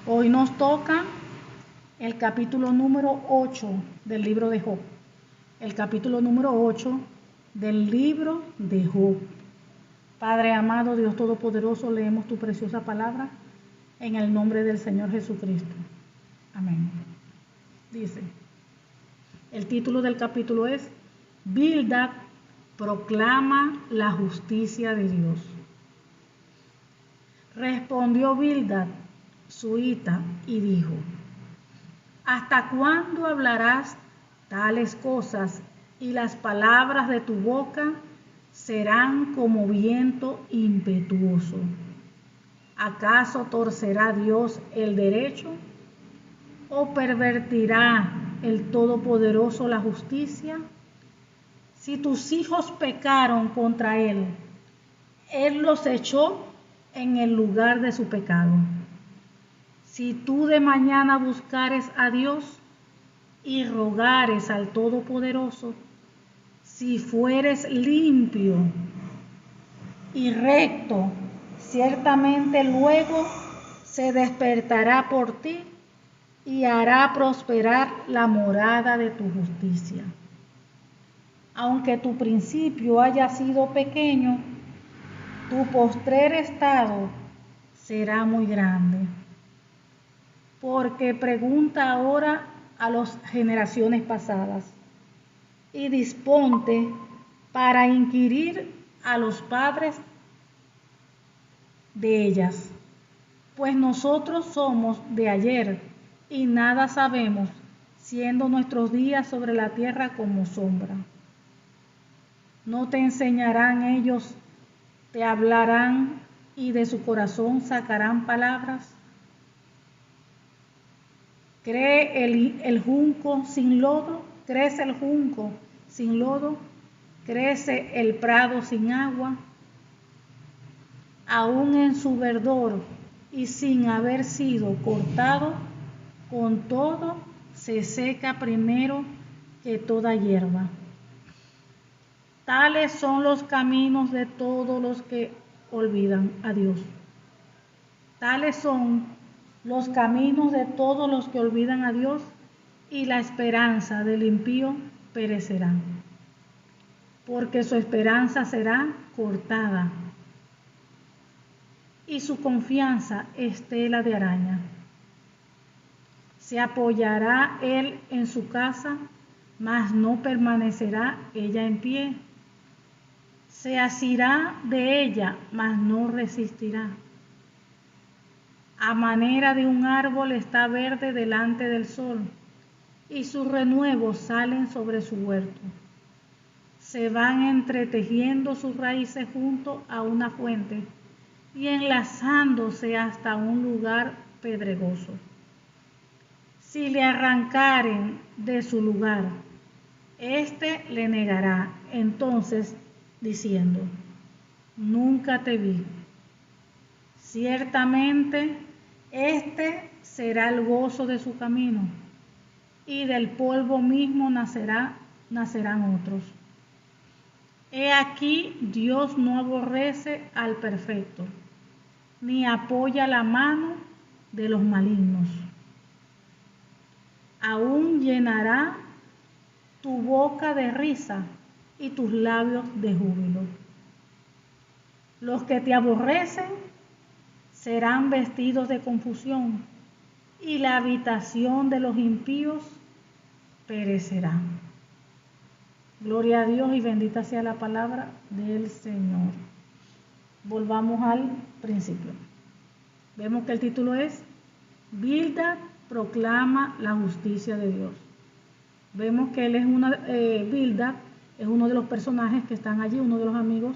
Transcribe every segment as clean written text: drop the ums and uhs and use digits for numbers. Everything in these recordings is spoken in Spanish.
Hoy nos toca el capítulo número 8 del libro de Job. El capítulo número 8 del libro de Job. Padre amado, Dios Todopoderoso, leemos tu preciosa palabra en el nombre del Señor Jesucristo. Amén. Dice, el título del capítulo es Bildad proclama la justicia de Dios. Respondió Bildad, suita, y dijo: ¿Hasta cuándo hablarás tales cosas y las palabras de tu boca serán como viento impetuoso? ¿Acaso torcerá Dios el derecho o pervertirá el Todopoderoso la justicia? Si tus hijos pecaron contra Él, Él los echó en el lugar de su pecado. Si tú de mañana buscares a Dios y rogares al Todopoderoso, si fueres limpio y recto, ciertamente luego se despertará por ti y hará prosperar la morada de tu justicia. Aunque tu principio haya sido pequeño, tu postrer estado será muy grande. Porque pregunta ahora a las generaciones pasadas y disponte para inquirir a los padres de ellas, pues nosotros somos de ayer y nada sabemos, siendo nuestros días sobre la tierra como sombra. ¿No te enseñarán ellos, te hablarán y de su corazón sacarán palabras? ¿Crece el junco sin lodo? ¿Crece el prado sin agua? Aún en su verdor y sin haber sido cortado, con todo se seca primero que toda hierba. Tales son los caminos de todos los que olvidan a Dios. Tales son los caminos de todos los que olvidan a Dios, y la esperanza del impío perecerá, porque su esperanza será cortada y su confianza estela de araña. Se apoyará él en su casa, mas no permanecerá ella en pie. Se asirá de ella, mas no resistirá. A manera de un árbol está verde delante del sol, y sus renuevos salen sobre su huerto. Se van entretejiendo sus raíces junto a una fuente y enlazándose hasta un lugar pedregoso. Si le arrancaren de su lugar, éste le negará entonces diciendo: nunca te vi. Ciertamente este será el gozo de su camino, y del polvo mismo nacerán otros. He aquí, Dios no aborrece al perfecto, ni apoya la mano de los malignos. Aún llenará tu boca de risa y tus labios de júbilo. Los que te aborrecen serán vestidos de confusión, y la habitación de los impíos perecerá. Gloria a Dios y bendita sea la palabra del Señor. Volvamos al principio. Vemos que el título es Bildad proclama la justicia de Dios. Vemos que él es Bildad es uno de los personajes que están allí, uno de los amigos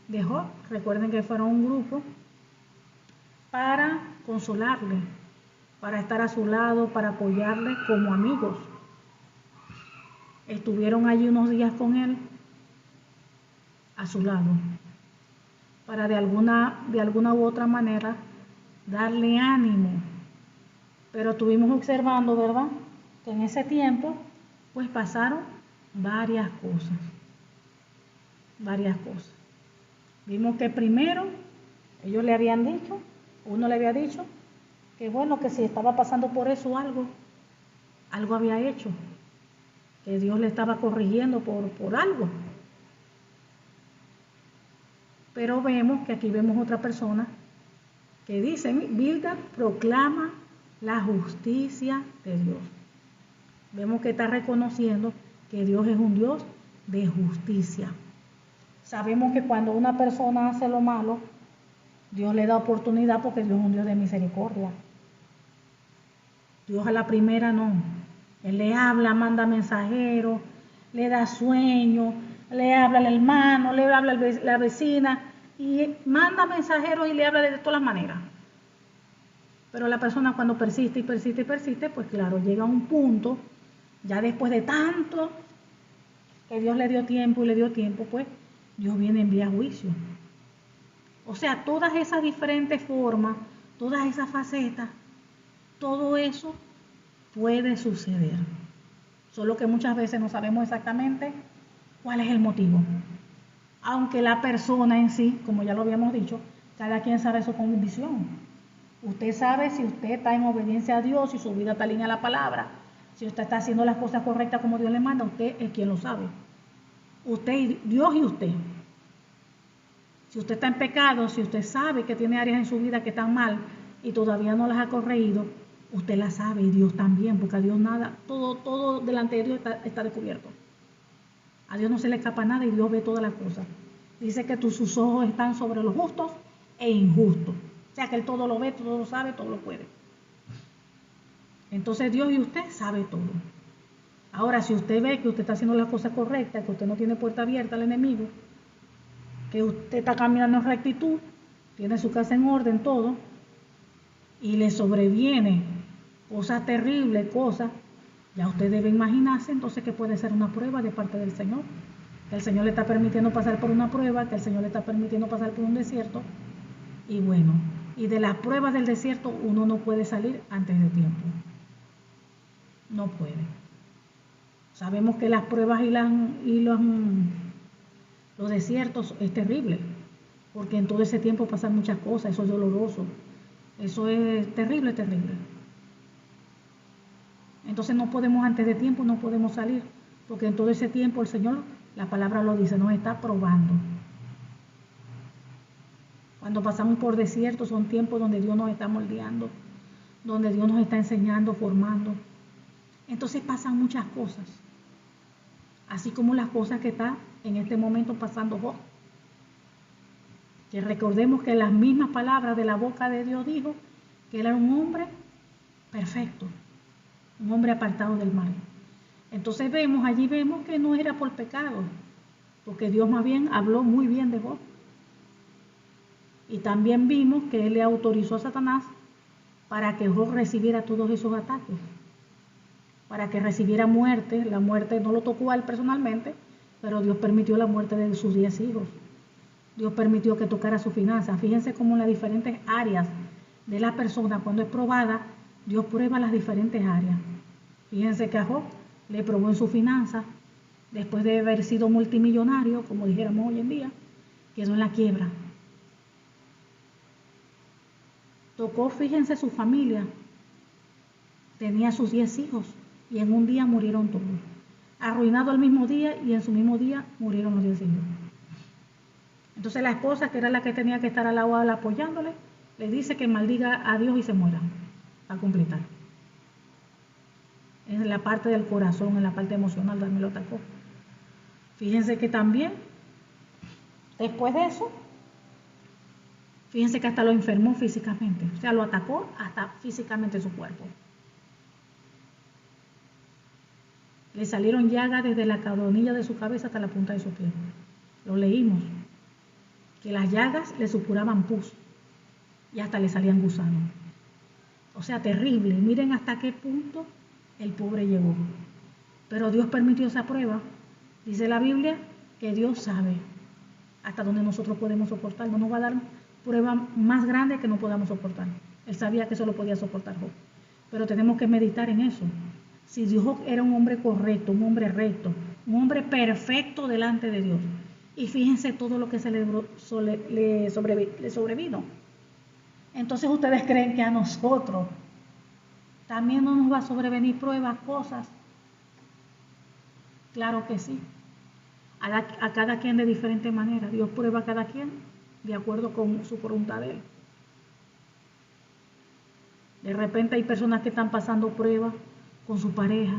de Job. Recuerden que fueron un grupo para consolarle, para estar a su lado, para apoyarle como amigos. Estuvieron allí unos días con él, a su lado, para de alguna u otra manera darle ánimo. Pero estuvimos observando, ¿verdad?, que en ese tiempo pues pasaron varias cosas. Vimos que primero ellos le habían dicho, uno le había dicho que bueno, que si estaba pasando por eso algo había hecho, que Dios le estaba corrigiendo por algo. Pero vemos que aquí vemos otra persona que dice, Bildad proclama la justicia de Dios. Vemos que está reconociendo que Dios es un Dios de justicia. Sabemos que cuando una persona hace lo malo, Dios le da oportunidad porque Dios es un Dios de misericordia. Dios a la primera no. Él le habla, manda mensajeros, le da sueño, le habla al hermano, le habla a la vecina y manda mensajeros y le habla de todas las maneras. Pero la persona cuando persiste y persiste y persiste, pues claro, llega a un punto, ya después de tanto que Dios le dio tiempo y le dio tiempo, pues Dios viene a enviar juicio. O sea, todas esas diferentes formas, todas esas facetas, todo eso puede suceder. Solo que muchas veces no sabemos exactamente cuál es el motivo. Aunque la persona en sí, como ya lo habíamos dicho, cada quien sabe su condición. Usted sabe si usted está en obediencia a Dios, si su vida está alineada a la palabra, si usted está haciendo las cosas correctas como Dios le manda, usted es quien lo sabe. Usted, Dios y usted. Si usted está en pecado, si usted sabe que tiene áreas en su vida que están mal y todavía no las ha corregido, usted las sabe y Dios también, porque a Dios nada, todo delante de Dios está descubierto. A Dios no se le escapa nada y Dios ve todas las cosas. Dice que sus ojos están sobre los justos e injustos. O sea que Él todo lo ve, todo lo sabe, todo lo puede. Entonces Dios y usted sabe todo. Ahora, si usted ve que usted está haciendo las cosas correctas, que usted no tiene puerta abierta al enemigo, que usted está caminando en rectitud, tiene su casa en orden, todo, y le sobreviene cosas terribles, cosas, ya usted debe imaginarse entonces que puede ser una prueba de parte del Señor, que el Señor le está permitiendo pasar por una prueba, que el Señor le está permitiendo pasar por un desierto, y bueno, y de las pruebas del desierto uno no puede salir antes de tiempo, no puede. Sabemos que las pruebas y los desiertos es terrible, porque en todo ese tiempo pasan muchas cosas, eso es doloroso, eso es terrible, terrible. Entonces no podemos antes de tiempo, no podemos salir, porque en todo ese tiempo el Señor, la palabra lo dice, nos está probando. Cuando pasamos por desiertos son tiempos donde Dios nos está moldeando, donde Dios nos está enseñando, formando. Entonces pasan muchas cosas, así como las cosas que está en este momento pasando Job. Que recordemos que las mismas palabras de la boca de Dios dijo que él era un hombre perfecto, un hombre apartado del mal. Entonces allí vemos que no era por pecado, porque Dios más bien habló muy bien de Job. Y también vimos que él le autorizó a Satanás para que Job recibiera todos esos ataques, para que recibiera muerte. La muerte no lo tocó a él personalmente, pero Dios permitió la muerte de sus 10 hijos. Dios permitió que tocara su finanza. Fíjense cómo en las diferentes áreas de la persona, cuando es probada, Dios prueba las diferentes áreas. Fíjense que a Job le probó en su finanza, después de haber sido multimillonario, como dijéramos hoy en día, quedó en la quiebra. Tocó, fíjense, su familia. Tenía sus 10 hijos y en un día murieron todos. Arruinado el mismo día y en su mismo día murieron los 10 hijos. Entonces la esposa, que era la que tenía que estar al lado de él apoyándole, le dice que maldiga a Dios y se muera, a completar. En la parte del corazón, en la parte emocional también lo atacó. Fíjense que también, después de eso, fíjense que hasta lo enfermó físicamente, o sea, lo atacó hasta físicamente su cuerpo. Le salieron llagas desde la coronilla de su cabeza hasta la punta de su pie. Lo leímos, que las llagas le supuraban pus y hasta le salían gusanos. O sea, terrible. Miren hasta qué punto el pobre llegó. Pero Dios permitió esa prueba. Dice la Biblia que Dios sabe hasta dónde nosotros podemos soportar. No nos va a dar prueba más grande que no podamos soportar. Él sabía que eso lo podía soportar Job. Pero tenemos que meditar en eso. Si Dios era un hombre correcto, un hombre recto, un hombre perfecto delante de Dios. Y fíjense todo lo que se le sobrevino. Entonces ustedes creen que a nosotros también no nos va a sobrevenir pruebas, cosas. Claro que sí. A cada quien de diferente manera. Dios prueba a cada quien de acuerdo con su voluntad de Él. De repente hay personas que están pasando pruebas con su pareja.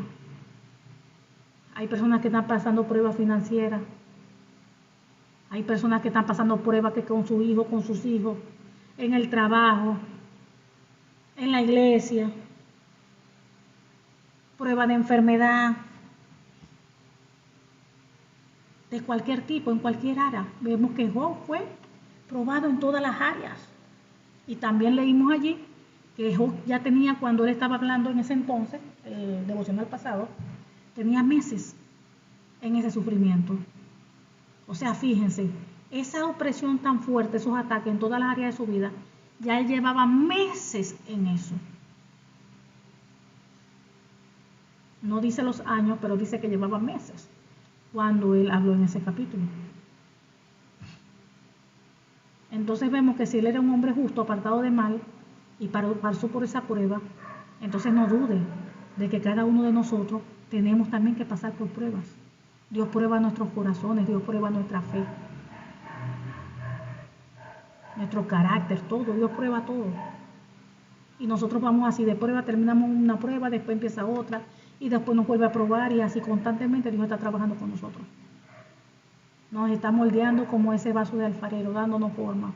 Hay personas que están pasando pruebas financieras. Hay personas que están pasando pruebas que con su hijo, con sus hijos, en el trabajo, en la iglesia, prueba de enfermedad, de cualquier tipo, en cualquier área. Vemos que Job fue probado en todas las áreas. Y también leímos allí que Job ya tenía, cuando él estaba hablando en ese entonces, devocional pasado, tenía meses en ese sufrimiento. O sea, fíjense, esa opresión tan fuerte, esos ataques en todas las áreas de su vida, ya él llevaba meses en eso. No dice los años, pero dice que llevaba meses cuando él habló en ese capítulo. Entonces vemos que si él era un hombre justo, apartado de mal, y pasó por esa prueba, entonces no dude de que cada uno de nosotros tenemos también que pasar por pruebas. Dios prueba nuestros corazones, Dios prueba nuestra fe, nuestro carácter, todo, Dios prueba todo. Y nosotros vamos así, de prueba terminamos una prueba, después empieza otra, y después nos vuelve a probar, y así constantemente Dios está trabajando con nosotros. Nos está moldeando como ese vaso de alfarero, dándonos forma,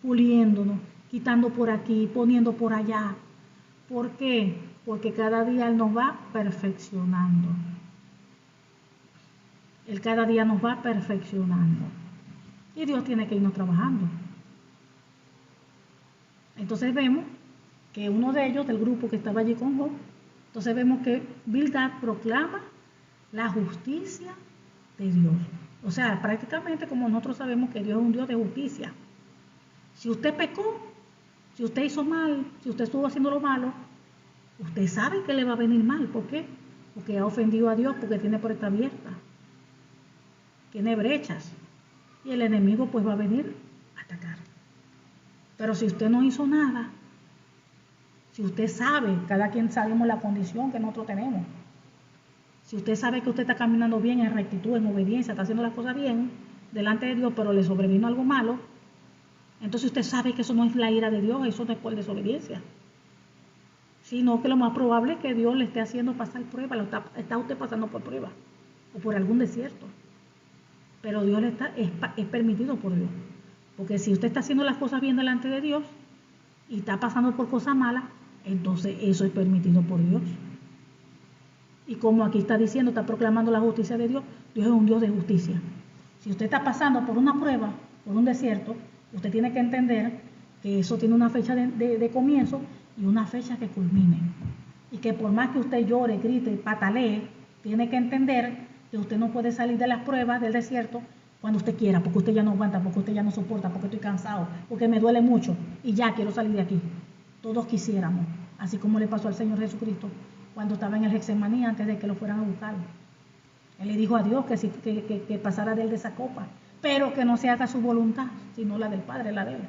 puliéndonos, quitando por aquí, poniendo por allá. ¿Por qué? Porque cada día Él nos va perfeccionando. Él cada día nos va perfeccionando. Y Dios tiene que irnos trabajando. Entonces vemos que uno de ellos, del grupo que estaba allí con Job, entonces vemos que Bildad proclama la justicia de Dios. O sea, prácticamente como nosotros sabemos que Dios es un Dios de justicia. Si usted pecó, si usted hizo mal, si usted estuvo haciendo lo malo, usted sabe que le va a venir mal. ¿Por qué? Porque ha ofendido a Dios, porque tiene puerta abierta, tiene brechas, y el enemigo pues va a venir a atacar. Pero si usted no hizo nada, si usted sabe, cada quien sabemos la condición que nosotros tenemos, si usted sabe que usted está caminando bien en rectitud, en obediencia, está haciendo las cosas bien delante de Dios, pero le sobrevino algo malo, entonces usted sabe que eso no es la ira de Dios, eso no es por desobediencia, sino que lo más probable es que Dios le esté haciendo pasar prueba, está usted pasando por prueba o por algún desierto, pero Dios es permitido por Dios, porque si usted está haciendo las cosas bien delante de Dios y está pasando por cosas malas, entonces eso es permitido por Dios. Y como aquí está diciendo, está proclamando la justicia de Dios, Dios es un Dios de justicia. Si usted está pasando por una prueba, por un desierto, usted tiene que entender que eso tiene una fecha de comienzo y una fecha que culmine. Y que por más que usted llore, grite, patalee, tiene que entender que usted no puede salir de las pruebas del desierto cuando usted quiera, porque usted ya no aguanta, porque usted ya no soporta, porque estoy cansado, porque me duele mucho y ya quiero salir de aquí. Todos quisiéramos, así como le pasó al Señor Jesucristo cuando estaba en el Getsemaní antes de que lo fueran a buscar. Él le dijo a Dios que pasara de él de esa copa, pero que no se haga su voluntad, sino la del Padre, la de él.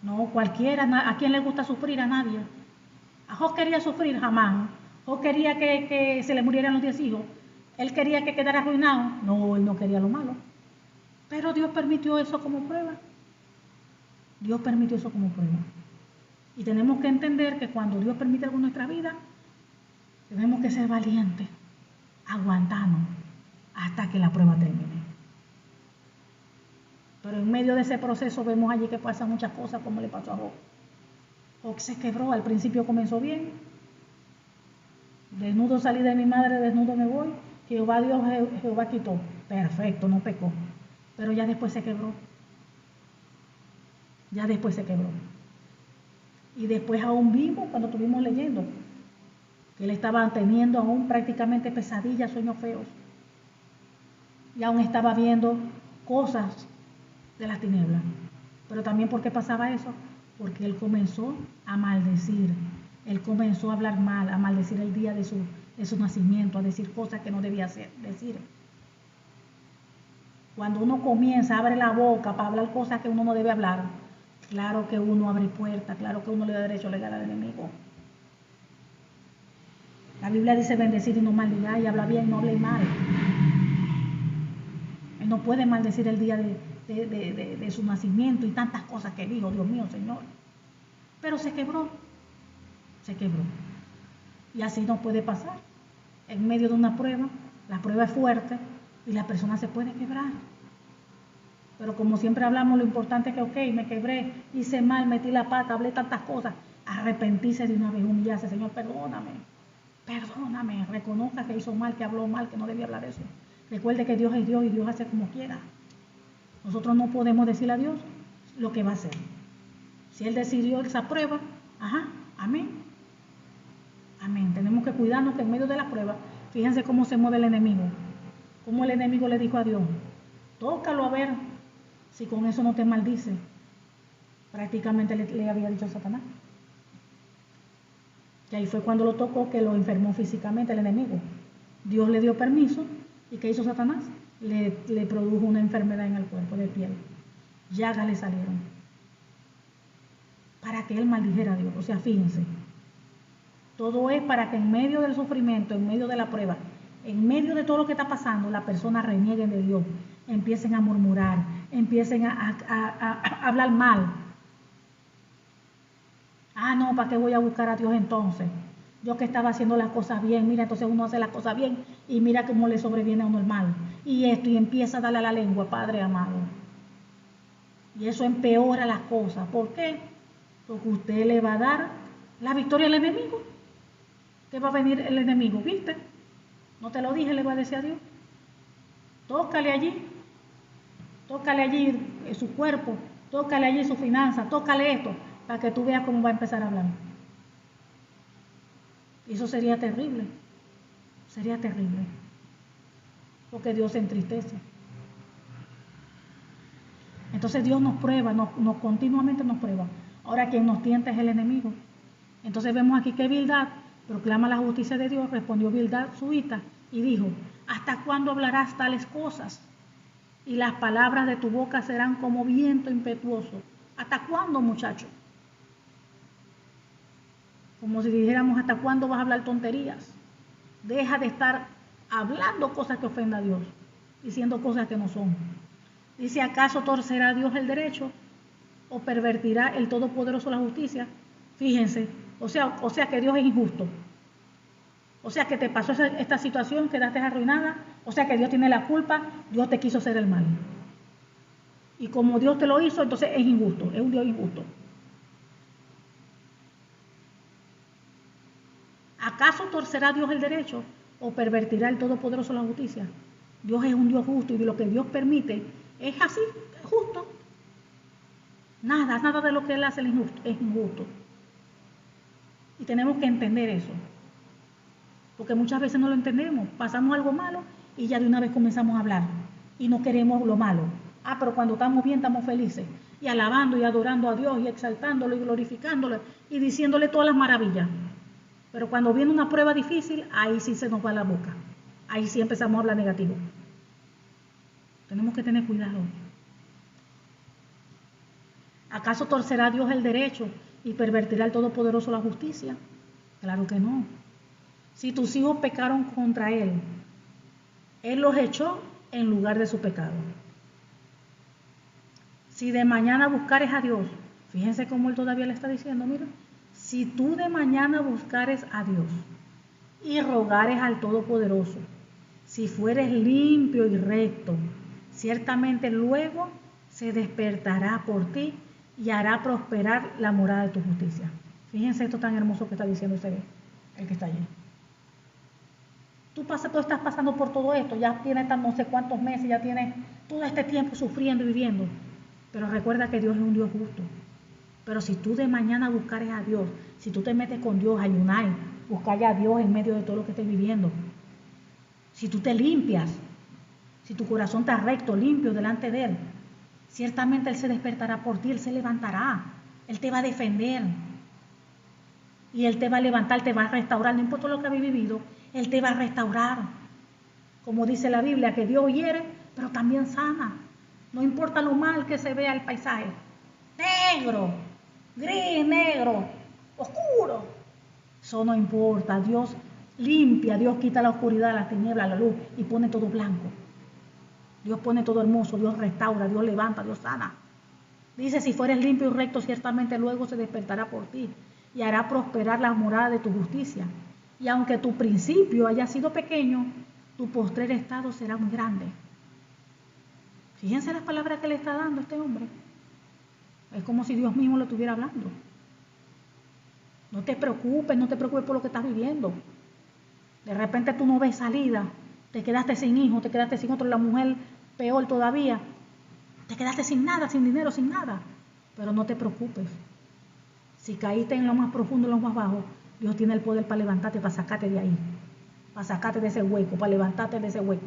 No, cualquiera, ¿a quién le gusta sufrir? A nadie. A Job quería sufrir, jamás. Job quería que se le murieran los 10 hijos. Él quería que quedara arruinado. No, él no quería lo malo. Pero Dios permitió eso como prueba. Dios permitió eso como prueba. Y tenemos que entender que cuando Dios permite algo en nuestra vida, tenemos que ser valientes, aguantarnos hasta que la prueba termine. Pero en medio de ese proceso vemos allí que pasan muchas cosas, como le pasó a Job. Job se quebró, al principio comenzó bien. Desnudo salí de mi madre, desnudo me voy. Jehová Dios, Jehová quitó. Perfecto, no pecó. Pero ya después se quebró. Ya después se quebró. Y después aún vimos, cuando estuvimos leyendo, que él estaba teniendo aún prácticamente pesadillas, sueños feos. Y aún estaba viendo cosas de las tinieblas. Pero también, ¿por qué pasaba eso? Porque él comenzó a maldecir. Él comenzó a hablar mal, a maldecir el día de su nacimiento, a decir cosas que no debía decir. Cuando uno comienza, abre la boca para hablar cosas que uno no debe hablar, Claro que uno abre puertas, claro que uno le da derecho legal al enemigo. La Biblia dice bendecir y no maldiga, y habla bien, no hable mal. Él no puede maldecir el día de su nacimiento y tantas cosas que dijo, Dios mío, Señor. Pero se quebró. Y así no puede pasar. En medio de una prueba, la prueba es fuerte y la persona se puede quebrar. Pero como siempre hablamos, lo importante es que, ok, me quebré, hice mal, metí la pata, hablé tantas cosas. Arrepentirse de una vez, humillarse, Señor, perdóname, reconozca que hizo mal, que habló mal, que no debía hablar eso. Recuerde que Dios es Dios y Dios hace como quiera. Nosotros no podemos decirle a Dios lo que va a hacer. Si Él decidió esa prueba, amén. Amén. Tenemos que cuidarnos que en medio de la prueba, fíjense cómo se mueve el enemigo. Cómo el enemigo le dijo a Dios, tócalo a ver si con eso no te maldice. Prácticamente le había dicho a Satanás. Y ahí fue cuando lo tocó, que lo enfermó físicamente el enemigo. Dios le dio permiso. ¿Y qué hizo Satanás? Le produjo una enfermedad en el cuerpo de piel. Llagas le salieron. Para que él maldijera a Dios. O sea, fíjense. Todo es para que en medio del sufrimiento, en medio de la prueba, en medio de todo lo que está pasando, las personas renieguen de Dios, empiecen a murmurar, empiecen a hablar mal. No, ¿para qué voy a buscar a Dios entonces? Yo que estaba haciendo las cosas bien, mira, entonces uno hace las cosas bien y mira cómo le sobreviene a uno el mal. Y empieza a darle a la lengua, Padre amado. Y eso empeora las cosas. ¿Por qué? Porque usted le va a dar la victoria al enemigo. ¿Qué va a venir el enemigo? ¿Viste? No te lo dije, le va a decir a Dios. Tócale allí su cuerpo, tócale allí su finanza, tócale esto, para que tú veas cómo va a empezar a hablar. Y eso sería terrible, porque Dios se entristece. Entonces Dios nos prueba, continuamente nos prueba. Ahora quien nos tienta es el enemigo. Entonces vemos aquí que Bildad proclama la justicia de Dios. Respondió Bildad suita y dijo, ¿hasta cuándo hablarás tales cosas? Y las palabras de tu boca serán como viento impetuoso. ¿Hasta cuándo, muchacho? Como si dijéramos, ¿hasta cuándo vas a hablar tonterías? Deja de estar hablando cosas que ofendan a Dios, diciendo cosas que no son. Dice, ¿acaso torcerá Dios el derecho o pervertirá el Todopoderoso la justicia? Fíjense, o sea que Dios es injusto. O sea que te pasó esta situación, quedaste arruinada. O sea que Dios tiene la culpa, Dios te quiso hacer el mal. Y como Dios te lo hizo, entonces es injusto, es un Dios injusto. ¿Acaso torcerá Dios el derecho o pervertirá el Todopoderoso la justicia? Dios es un Dios justo y lo que Dios permite es así, es justo. Nada de lo que Él hace es injusto. Y tenemos que entender eso. Porque muchas veces no lo entendemos. Pasamos algo malo y ya de una vez comenzamos a hablar. Y no queremos lo malo. Pero cuando estamos bien, estamos felices. Y alabando y adorando a Dios y exaltándolo y glorificándolo y diciéndole todas las maravillas. Pero cuando viene una prueba difícil, ahí sí se nos va la boca. Ahí sí empezamos a hablar negativo. Tenemos que tener cuidado. ¿Acaso torcerá Dios el derecho y pervertirá el Todopoderoso la justicia? Claro que no. Si tus hijos pecaron contra Él, Él los echó en lugar de su pecado. Si de mañana buscares a Dios, fíjense cómo Él todavía le está diciendo, mira, si tú de mañana buscares a Dios y rogares al Todopoderoso, si fueres limpio y recto, ciertamente luego se despertará por ti y hará prosperar la morada de tu justicia. Fíjense esto tan hermoso que está diciendo el que está allí. Tú estás pasando por todo esto, ya tienes no sé cuántos meses, ya tienes todo este tiempo sufriendo y viviendo. Pero recuerda que Dios es un Dios justo. Pero si tú de mañana buscares a Dios, si tú te metes con Dios, ayunáis, buscáis a Dios en medio de todo lo que estés viviendo. Si tú te limpias, si tu corazón está recto, limpio delante de Él, ciertamente Él se despertará por ti, Él se levantará, Él te va a defender. Y Él te va a levantar, te va a restaurar, no importa lo que habéis vivido, Él te va a restaurar. Como dice la Biblia, que Dios hiere, pero también sana. No importa lo mal que se vea el paisaje. negro, gris, negro, oscuro. Eso no importa. Dios limpia, Dios quita la oscuridad, la tiniebla, la luz y pone todo blanco. Dios pone todo hermoso, Dios restaura, Dios levanta, Dios sana. Dice, si fueres limpio y recto, ciertamente luego se despertará por ti y hará prosperar la morada de tu justicia. Y aunque tu principio haya sido pequeño, tu postrer estado será muy grande. Fíjense las palabras que le está dando este hombre. Es como si Dios mismo lo estuviera hablando. No te preocupes por lo que estás viviendo. De repente tú no ves salida, te quedaste sin hijo, te quedaste sin otro, la mujer peor todavía. Te quedaste sin nada, sin dinero, sin nada. Pero no te preocupes. Si caíste en lo más profundo, en lo más bajo, Dios tiene el poder para levantarte, para sacarte de ahí. Para sacarte de ese hueco, para levantarte de ese hueco.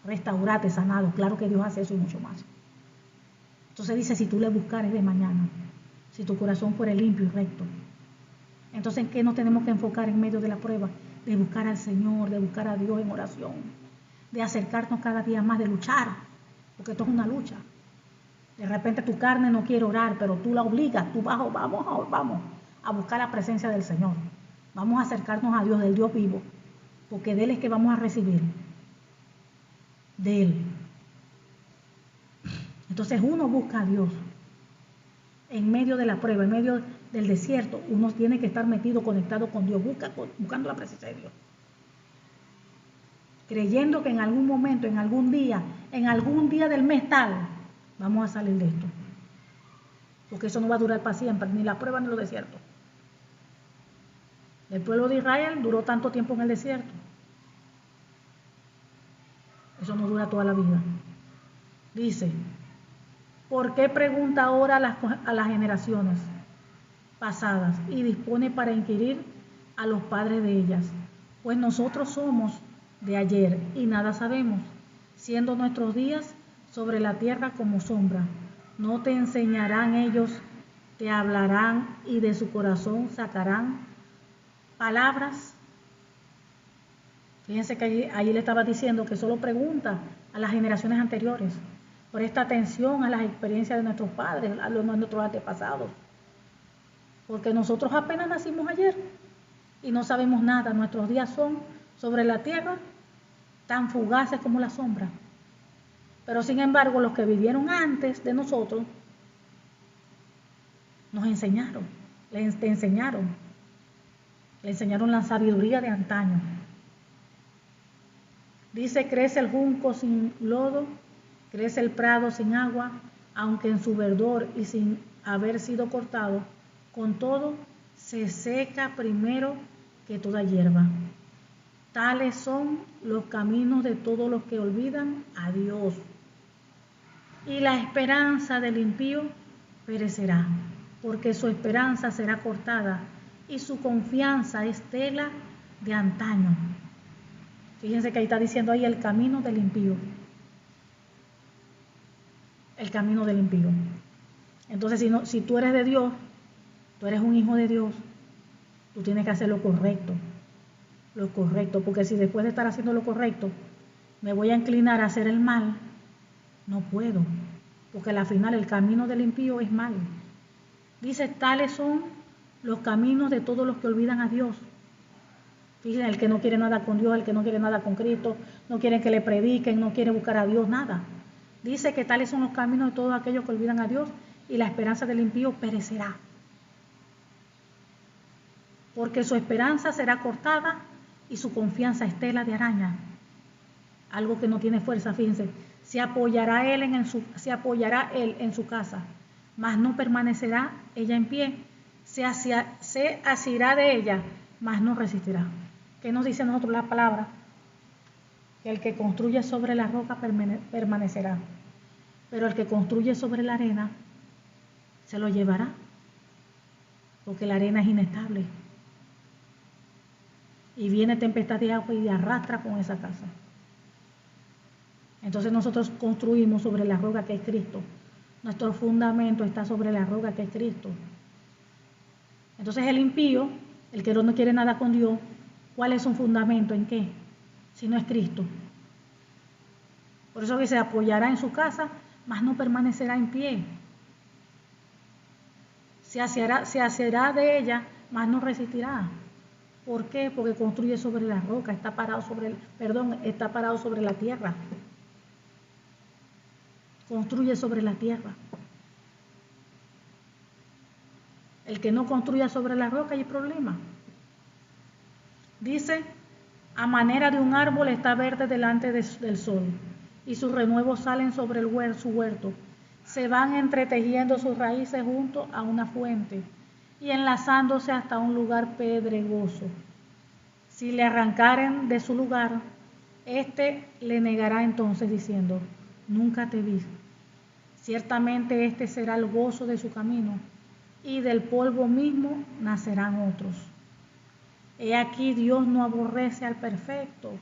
Restaurarte, sanado. Claro que Dios hace eso y mucho más. Entonces dice, si tú le buscares de mañana, si tu corazón fuera limpio y recto. Entonces, ¿en qué nos tenemos que enfocar en medio de la prueba? De buscar al Señor, de buscar a Dios en oración. De acercarnos cada día más, de luchar. Porque esto es una lucha. De repente tu carne no quiere orar, pero tú la obligas, vamos a buscar la presencia del Señor. Vamos a acercarnos a Dios, del Dios vivo, porque de Él es que vamos a recibir. De Él. Entonces uno busca a Dios. En medio de la prueba, en medio del desierto, uno tiene que estar metido, conectado con Dios, buscando la presencia de Dios. Creyendo que en algún momento, en algún día del mes tal, vamos a salir de esto. Porque eso no va a durar para siempre, ni la prueba ni los desiertos. El pueblo de Israel duró tanto tiempo en el desierto. Eso no dura toda la vida. Dice, ¿por qué pregunta ahora a las generaciones pasadas y dispone para inquirir a los padres de ellas? Pues nosotros somos de ayer y nada sabemos, siendo nuestros días sobre la tierra como sombra. No te enseñarán ellos, te hablarán y de su corazón sacarán palabras. Fíjense que ahí le estaba diciendo que solo pregunta a las generaciones anteriores. Presta atención a las experiencias de nuestros padres, a los de nuestros antepasados. Porque nosotros apenas nacimos ayer y no sabemos nada. Nuestros días son sobre la tierra tan fugaces como la sombra. Pero sin embargo, los que vivieron antes de nosotros nos enseñaron, le enseñaron la sabiduría de antaño. Dice, crece el junco sin lodo, crece el prado sin agua, aunque en su verdor y sin haber sido cortado, con todo se seca primero que toda hierba. Tales son los caminos de todos los que olvidan a Dios. Y la esperanza del impío perecerá, porque su esperanza será cortada y su confianza es tela de antaño. Fíjense que ahí está diciendo ahí el camino del impío. El camino del impío. Entonces, si tú eres de Dios, tú eres un hijo de Dios, tú tienes que hacer lo correcto, porque si después de estar haciendo lo correcto, me voy a inclinar a hacer el mal, no puedo, porque al final el camino del impío es mal. Dice, tales son los caminos de todos los que olvidan a Dios. Fíjense, el que no quiere nada con Dios, el que no quiere nada con Cristo, no quiere que le prediquen, no quiere buscar a Dios, nada. Dice que tales son los caminos de todos aquellos que olvidan a Dios y la esperanza del impío perecerá. Porque su esperanza será cortada y su confianza es tela de araña. Algo que no tiene fuerza, fíjense. Se apoyará él en su casa, mas no permanecerá ella en pie. Se asirá de ella, mas no resistirá. ¿Qué nos dice a nosotros la palabra? Que el que construye sobre la roca permanecerá, pero el que construye sobre la arena se lo llevará, porque la arena es inestable. Y viene tempestad de agua y arrastra con esa casa. Entonces nosotros construimos sobre la roca que es Cristo. Nuestro fundamento está sobre la roca que es Cristo. Entonces el impío, el que no quiere nada con Dios, ¿cuál es su fundamento? ¿En qué? Si no es Cristo. Por eso que se apoyará en su casa, mas no permanecerá en pie. se aseará de ella, mas no resistirá. ¿Por qué? Porque construye sobre la roca, está parado sobre la tierra. Construye sobre la tierra. El que no construya sobre la roca hay problema. Dice, a manera de un árbol está verde delante del sol, y sus renuevos salen sobre su huerto. Se van entretejiendo sus raíces junto a una fuente y enlazándose hasta un lugar pedregoso. Si le arrancaren de su lugar, éste le negará entonces diciendo, nunca te vi. Ciertamente este será el gozo de su camino, y del polvo mismo nacerán otros. He aquí Dios no aborrece al perfecto,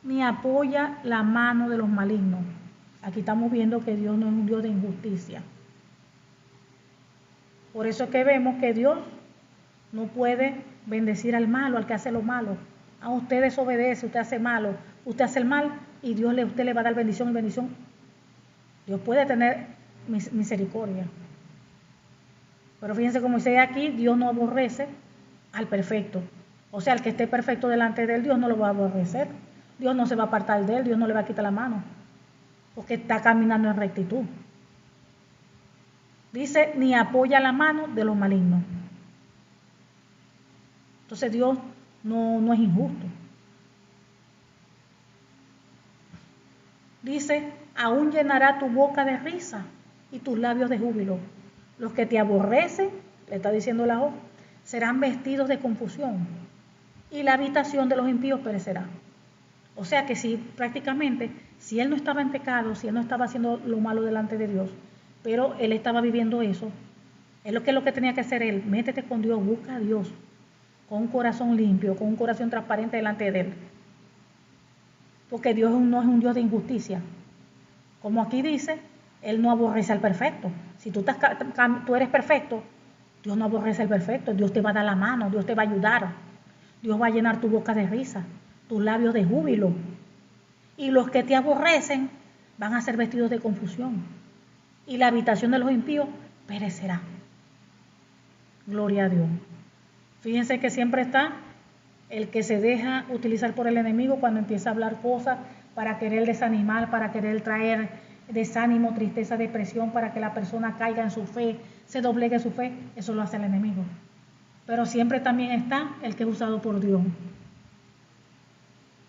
ni apoya la mano de los malignos. Aquí estamos viendo que Dios no es un Dios de injusticia. Por eso es que vemos que Dios no puede bendecir al malo, al que hace lo malo. A usted desobedece, usted hace malo, usted hace el mal y usted le va a dar bendición y bendición. Dios puede tener misericordia. Pero fíjense como dice aquí, Dios no aborrece al perfecto. O sea, al que esté perfecto delante de él, Dios no lo va a aborrecer. Dios no se va a apartar de él, Dios no le va a quitar la mano, porque está caminando en rectitud. Dice, ni apoya la mano de los malignos. Entonces Dios no es injusto. Dice, aún llenará tu boca de risa y tus labios de júbilo. Los que te aborrecen, le está diciendo la Job, serán vestidos de confusión y la habitación de los impíos perecerá. O sea que si prácticamente, si él no estaba en pecado, si él no estaba haciendo lo malo delante de Dios, pero él estaba viviendo eso, es lo que tenía que hacer él, métete con Dios, busca a Dios, con un corazón limpio, con un corazón transparente delante de él. Porque Dios no es un Dios de injusticia. Como aquí dice, él no aborrece al perfecto. Si tú eres perfecto, Dios no aborrece al perfecto, Dios te va a dar la mano, Dios te va a ayudar, Dios va a llenar tu boca de risa, tus labios de júbilo. Y los que te aborrecen van a ser vestidos de confusión. Y la habitación de los impíos perecerá. Gloria a Dios. Fíjense que siempre está el que se deja utilizar por el enemigo cuando empieza a hablar cosas para querer desanimar, para querer traer desánimo, tristeza, depresión, para que la persona caiga en su fe, se doblegue su fe. Eso lo hace el enemigo. Pero siempre también está el que es usado por Dios.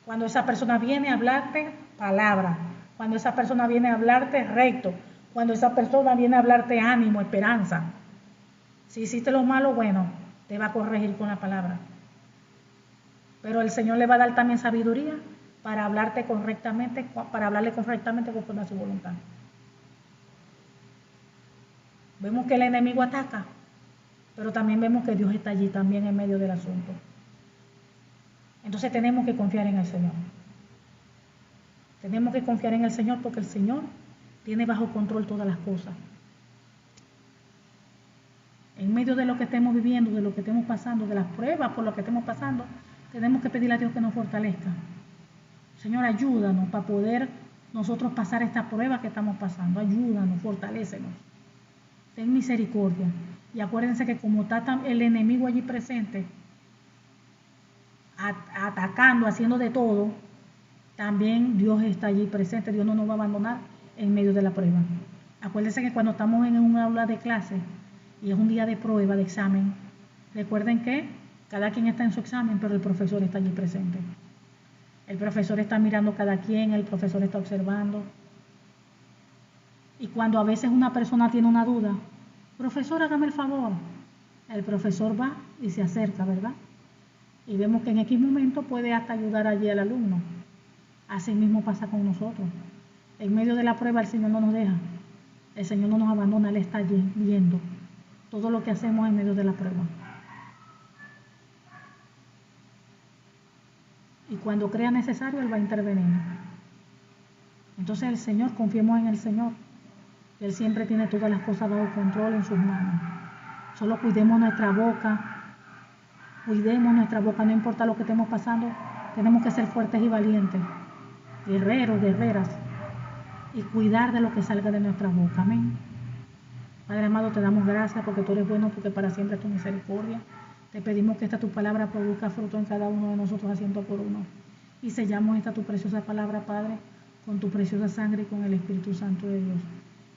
Cuando esa persona viene a hablarte palabra, cuando esa persona viene a hablarte recto, cuando esa persona viene a hablarte ánimo, esperanza. Si hiciste lo malo, bueno, te va a corregir con la palabra. Pero el Señor le va a dar también sabiduría para hablarte correctamente, para hablarle correctamente conforme a su voluntad. Vemos que el enemigo ataca, pero también vemos que Dios está allí también en medio del asunto. Entonces tenemos que confiar en el Señor. Tenemos que confiar en el Señor porque el Señor tiene bajo control todas las cosas. En medio de lo que estemos viviendo, de lo que estemos pasando, de las pruebas por lo que estemos pasando, tenemos que pedirle a Dios que nos fortalezca. Señor, ayúdanos para poder nosotros pasar esta prueba que estamos pasando. Ayúdanos, fortalécenos. Ten misericordia. Y acuérdense que como está el enemigo allí presente, atacando, haciendo de todo, también Dios está allí presente. Dios no nos va a abandonar en medio de la prueba. Acuérdense que cuando estamos en un aula de clase y es un día de prueba, de examen, recuerden que cada quien está en su examen, pero el profesor está allí presente. El profesor está mirando cada quien, el profesor está observando. Y cuando a veces una persona tiene una duda, profesor, hágame el favor. El profesor va y se acerca, ¿verdad? Y vemos que en X momento puede hasta ayudar allí al alumno. Así mismo pasa con nosotros. En medio de la prueba el Señor no nos deja. El Señor no nos abandona, Él está allí viendo todo lo que hacemos en medio de la prueba. Y cuando crea necesario, Él va a intervenir. Entonces el Señor, confiemos en el Señor. Él siempre tiene todas las cosas bajo control en sus manos. Solo cuidemos nuestra boca. Cuidemos nuestra boca, no importa lo que estemos pasando. Tenemos que ser fuertes y valientes. Guerreros, guerreras. Y cuidar de lo que salga de nuestra boca. Amén. Padre amado, te damos gracias porque tú eres bueno, porque para siempre es tu misericordia. Te pedimos que esta tu palabra produzca fruto en cada uno de nosotros a 100 por 1. Y sellamos esta tu preciosa palabra, Padre, con tu preciosa sangre y con el Espíritu Santo de Dios.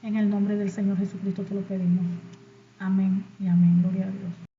En el nombre del Señor Jesucristo te lo pedimos. Amén y amén. Gloria a Dios.